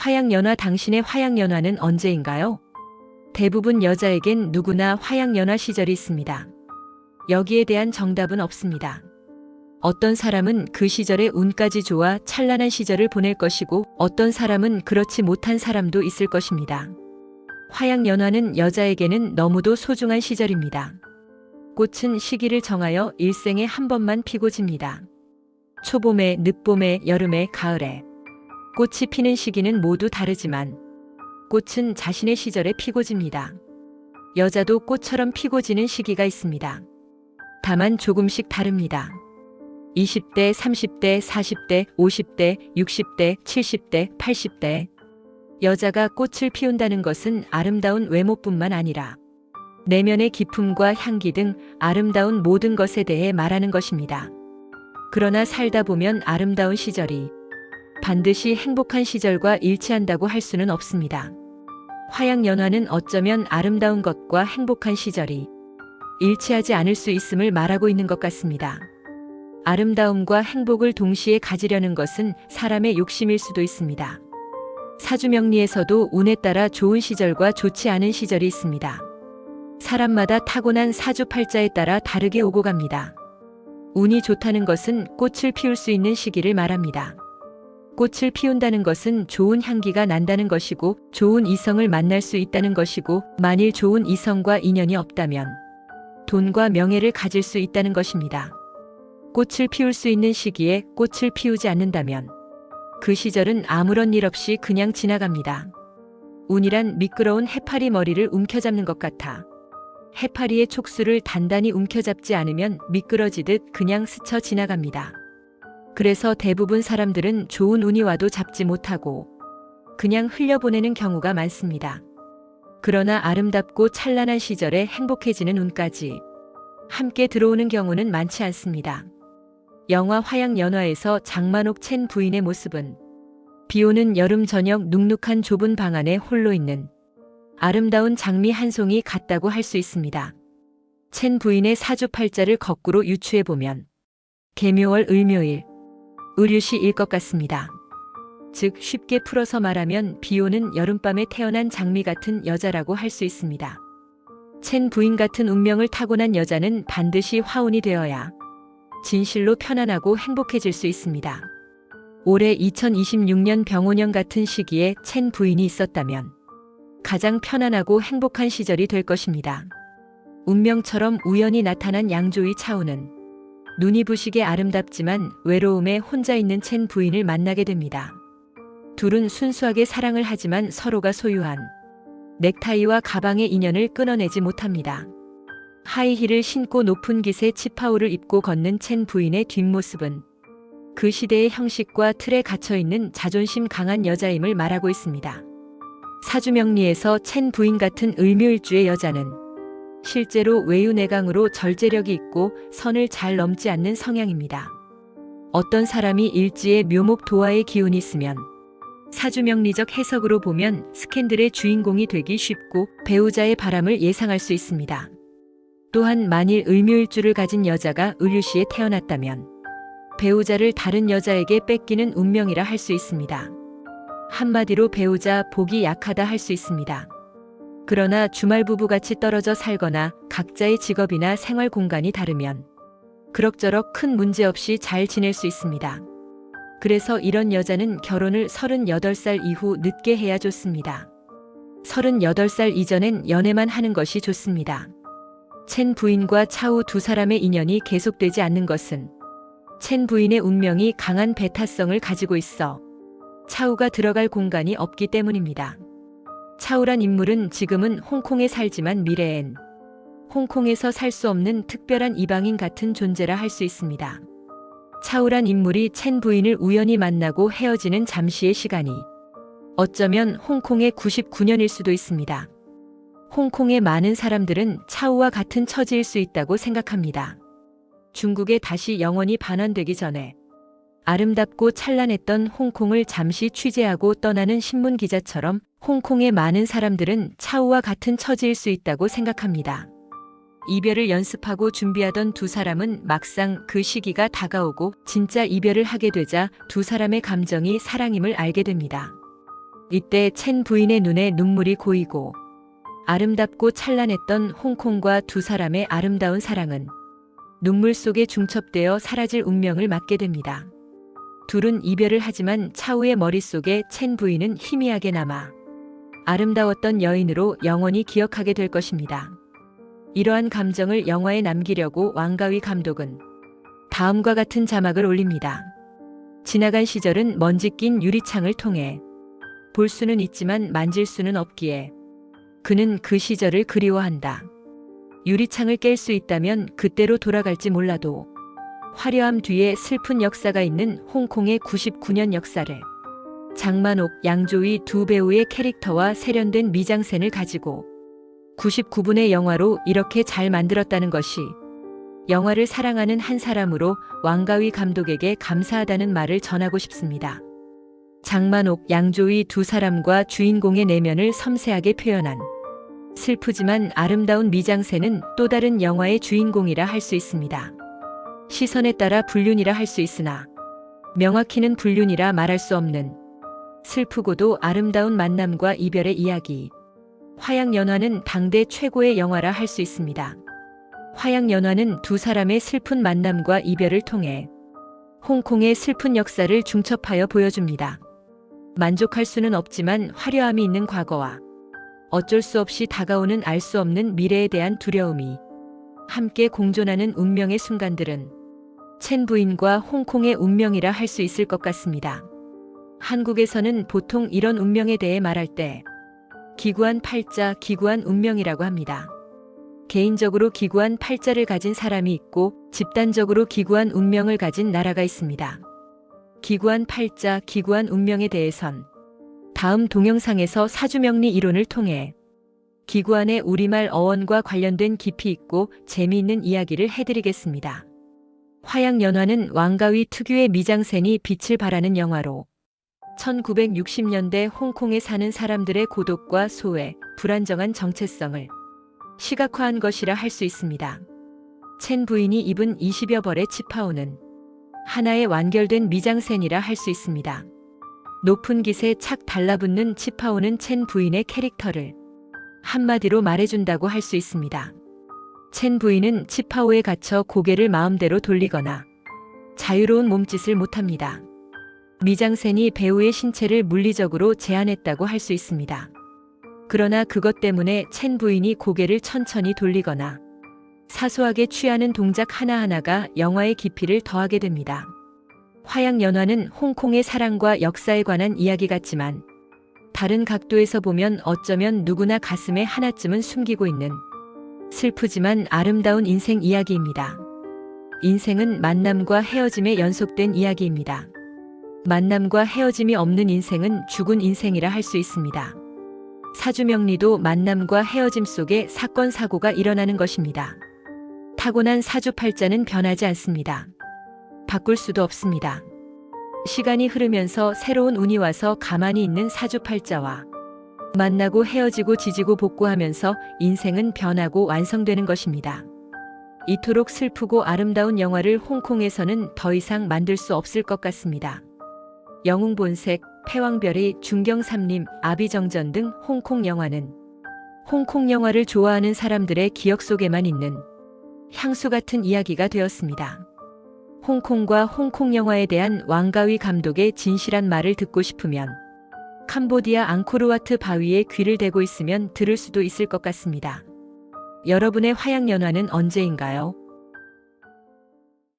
화양연화, 당신의 화양연화는 언제인가요? 대부분 여자에겐 누구나 화양연화 시절이 있습니다. 여기에 대한 정답은 없습니다. 어떤 사람은 그 시절에 운까지 좋아 찬란한 시절을 보낼 것이고 어떤 사람은 그렇지 못한 사람도 있을 것입니다. 화양연화는 여자에게는 너무도 소중한 시절입니다. 꽃은 시기를 정하여 일생에 한 번만 피고 집니다. 초봄에, 늦봄에, 여름에, 가을에. 꽃이 피는 시기는 모두 다르지만 꽃은 자신의 시절에 피고 집니다. 여자도 꽃처럼 피고 지는 시기가 있습니다. 다만 조금씩 다릅니다. 20대, 30대, 40대, 50대, 60대, 70대, 80대. 여자가 꽃을 피운다는 것은 아름다운 외모뿐만 아니라 내면의 기품과 향기 등 아름다운 모든 것에 대해 말하는 것입니다. 그러나 살다 보면 아름다운 시절이 반드시 행복한 시절과 일치한다고 할 수는 없습니다. 화양연화는 어쩌면 아름다운 것과 행복한 시절이 일치하지 않을 수 있음을 말하고 있는 것 같습니다. 아름다움과 행복을 동시에 가지려는 것은 사람의 욕심일 수도 있습니다. 사주명리에서도 운에 따라 좋은 시절과 좋지 않은 시절이 있습니다. 사람마다 타고난 사주팔자에 따라 다르게 오고 갑니다. 운이 좋다는 것은 꽃을 피울 수 있는 시기를 말합니다. 꽃을 피운다는 것은 좋은 향기가 난다는 것이고 좋은 이성을 만날 수 있다는 것이고 만일 좋은 이성과 인연이 없다면 돈과 명예를 가질 수 있다는 것입니다. 꽃을 피울 수 있는 시기에 꽃을 피우지 않는다면 그 시절은 아무런 일 없이 그냥 지나갑니다. 운이란 미끄러운 해파리 머리를 움켜잡는 것 같아 해파리의 촉수를 단단히 움켜잡지 않으면 미끄러지듯 그냥 스쳐 지나갑니다. 그래서 대부분 사람들은 좋은 운이 와도 잡지 못하고 그냥 흘려보내는 경우가 많습니다. 그러나 아름답고 찬란한 시절에 행복해지는 운까지 함께 들어오는 경우는 많지 않습니다. 영화 화양연화에서 장만옥 첸 부인의 모습은 비오는 여름 저녁 눅눅한 좁은 방 안에 홀로 있는 아름다운 장미 한 송이 같다고 할 수 있습니다. 첸 부인의 사주팔자를 거꾸로 유추해보면 계묘월 을묘일, 을유시일 것 같습니다. 즉 쉽게 풀어서 말하면 비오는 여름밤에 태어난 장미 같은 여자라고 할 수 있습니다. 첸 부인 같은 운명을 타고난 여자는 반드시 화운이 되어야 진실로 편안하고 행복해질 수 있습니다. 올해 2026년 병오년 같은 시기에 첸 부인이 있었다면 가장 편안하고 행복한 시절이 될 것입니다. 운명처럼 우연히 나타난 양조위 차우는 눈이 부시게 아름답지만 외로움에 혼자 있는 첸 부인을 만나게 됩니다. 둘은 순수하게 사랑을 하지만 서로가 소유한 넥타이와 가방의 인연을 끊어내지 못합니다. 하이힐을 신고 높은 깃의 치파오를 입고 걷는 첸 부인의 뒷모습은 그 시대의 형식과 틀에 갇혀있는 자존심 강한 여자임을 말하고 있습니다. 사주명리에서 첸 부인 같은 을묘일주의 여자는 실제로 외유내강으로 절제력이 있고 선을 잘 넘지 않는 성향입니다. 어떤 사람이 일지에 묘목 도화의 기운이 있으면 사주명리적 해석으로 보면 스캔들의 주인공이 되기 쉽고 배우자의 바람을 예상할 수 있습니다. 또한 만일 을묘일주를 가진 여자가 을유시에 태어났다면 배우자를 다른 여자에게 뺏기는 운명이라 할 수 있습니다. 한마디로 배우자 복이 약하다 할 수 있습니다. 그러나 주말부부같이 떨어져 살거나 각자의 직업이나 생활 공간이 다르면 그럭저럭 큰 문제 없이 잘 지낼 수 있습니다. 그래서 이런 여자는 결혼을 38살 이후 늦게 해야 좋습니다. 38살 이전엔 연애만 하는 것이 좋습니다. 첸 부인과 차우 두 사람의 인연이 계속되지 않는 것은 첸 부인의 운명이 강한 배타성을 가지고 있어 차우가 들어갈 공간이 없기 때문입니다. 차우란 인물은 지금은 홍콩에 살지만 미래엔 홍콩에서 살 수 없는 특별한 이방인 같은 존재라 할 수 있습니다. 차우란 인물이 첸 부인을 우연히 만나고 헤어지는 잠시의 시간이 어쩌면 홍콩의 99년일 수도 있습니다. 홍콩의 많은 사람들은 차우와 같은 처지일 수 있다고 생각합니다. 중국에 다시 영원히 반환되기 전에 아름답고 찬란했던 홍콩을 잠시 취재하고 떠나는 신문 기자처럼 홍콩의 많은 사람들은 차우와 같은 처지일 수 있다고 생각합니다. 이별을 연습하고 준비하던 두 사람은 막상 그 시기가 다가오고 진짜 이별을 하게 되자 두 사람의 감정이 사랑임을 알게 됩니다. 이때 첸 부인의 눈에 눈물이 고이고 아름답고 찬란했던 홍콩과 두 사람의 아름다운 사랑은 눈물 속에 중첩되어 사라질 운명을 맞게 됩니다. 둘은 이별을 하지만 차우의 머릿속에 첸 부인은 희미하게 남아 아름다웠던 여인으로 영원히 기억하게 될 것입니다. 이러한 감정을 영화에 남기려고 왕가위 감독은 다음과 같은 자막을 올립니다. 지나간 시절은 먼지 낀 유리창을 통해 볼 수는 있지만 만질 수는 없기에 그는 그 시절을 그리워한다. 유리창을 깰 수 있다면 그때로 돌아갈지 몰라도 화려함 뒤에 슬픈 역사가 있는 홍콩의 99년 역사를 장만옥, 양조위 두 배우의 캐릭터와 세련된 미장센을 가지고 99분의 영화로 이렇게 잘 만들었다는 것이 영화를 사랑하는 한 사람으로 왕가위 감독에게 감사하다는 말을 전하고 싶습니다. 장만옥, 양조위 두 사람과 주인공의 내면을 섬세하게 표현한 슬프지만 아름다운 미장센은 또 다른 영화의 주인공이라 할 수 있습니다. 시선에 따라 불륜이라 할 수 있으나 명확히는 불륜이라 말할 수 없는 슬프고도 아름다운 만남과 이별의 이야기. 화양연화는 당대 최고의 영화라 할 수 있습니다. 화양연화는 두 사람의 슬픈 만남과 이별을 통해 홍콩의 슬픈 역사를 중첩하여 보여줍니다. 만족할 수는 없지만 화려함이 있는 과거와 어쩔 수 없이 다가오는 알 수 없는 미래에 대한 두려움이 함께 공존하는 운명의 순간들은 첸 부인과 홍콩의 운명이라 할 수 있을 것 같습니다. 한국에서는 보통 이런 운명에 대해 말할 때 기구한 팔자, 기구한 운명이라고 합니다. 개인적으로 기구한 팔자를 가진 사람이 있고 집단적으로 기구한 운명을 가진 나라가 있습니다. 기구한 팔자, 기구한 운명에 대해선 다음 동영상에서 사주명리 이론을 통해 기구한의 우리말 어원과 관련된 깊이 있고 재미있는 이야기를 해드리겠습니다. 화양연화는 왕가위 특유의 미장센이 빛을 발하는 영화로 1960년대 홍콩에 사는 사람들의 고독과 소외, 불안정한 정체성을 시각화한 것이라 할 수 있습니다. 첸 부인이 입은 20여 벌의 치파오는 하나의 완결된 미장센이라 할 수 있습니다. 높은 깃에 착 달라붙는 치파오는 첸 부인의 캐릭터를 한마디로 말해준다고 할 수 있습니다. 첸 부인은 치파오에 갇혀 고개를 마음대로 돌리거나 자유로운 몸짓을 못합니다. 미장센이 배우의 신체를 물리적으로 제한했다고 할 수 있습니다. 그러나 그것 때문에 첸 부인이 고개를 천천히 돌리거나 사소하게 취하는 동작 하나하나가 영화의 깊이를 더하게 됩니다. 화양연화는 홍콩의 사랑과 역사에 관한 이야기 같지만 다른 각도에서 보면 어쩌면 누구나 가슴에 하나쯤은 숨기고 있는 슬프지만 아름다운 인생 이야기입니다. 인생은 만남과 헤어짐에 연속된 이야기입니다. 만남과 헤어짐이 없는 인생은 죽은 인생이라 할 수 있습니다. 사주명리도 만남과 헤어짐 속에 사건 사고가 일어나는 것입니다. 타고난 사주팔자는 변하지 않습니다. 바꿀 수도 없습니다. 시간이 흐르면서 새로운 운이 와서 가만히 있는 사주팔자와 만나고 헤어지고 지지고 복구하면서 인생은 변하고 완성되는 것입니다. 이토록 슬프고 아름다운 영화를 홍콩에서는 더 이상 만들 수 없을 것 같습니다. 영웅본색, 패왕별이, 중경삼림, 아비정전 등 홍콩 영화는 홍콩 영화를 좋아하는 사람들의 기억 속에만 있는 향수 같은 이야기가 되었습니다. 홍콩과 홍콩 영화에 대한 왕가위 감독의 진실한 말을 듣고 싶으면 캄보디아 앙코르와트 바위에 귀를 대고 있으면 들을 수도 있을 것 같습니다. 여러분의 화양연화는 언제인가요?